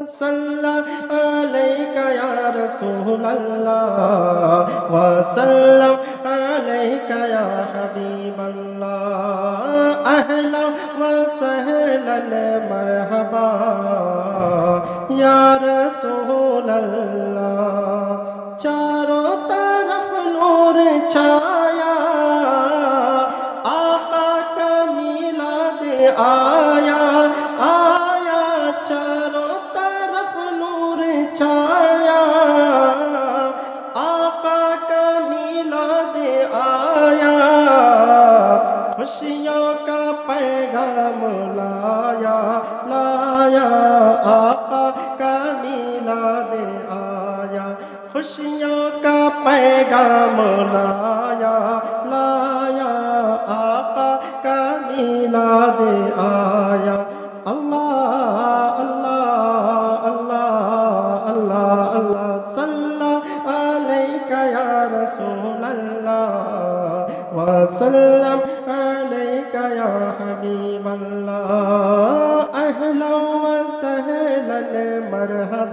صلی علیک یا رسول اللہ وسلم علیک یا حبیب اللہ اہلا وسہلا مرحبا یا رسول اللہ چاروں طرف نور چھایا آقا کا میلاد آیا آیا چاروں طرف نور چھایا آقا کا میلاد آیا خوشیوں کا پیغام لایا لایا آقا کا میلاد آیا خوشیوں کا پیغام لایا لایا آقا کا میلاد آیا اللہ اللہ اللہ اللہ اللہ صلی علیک یا رسول اللہ وسلم علیک یا حبیب اللہ اہلا وسہلا مرحبا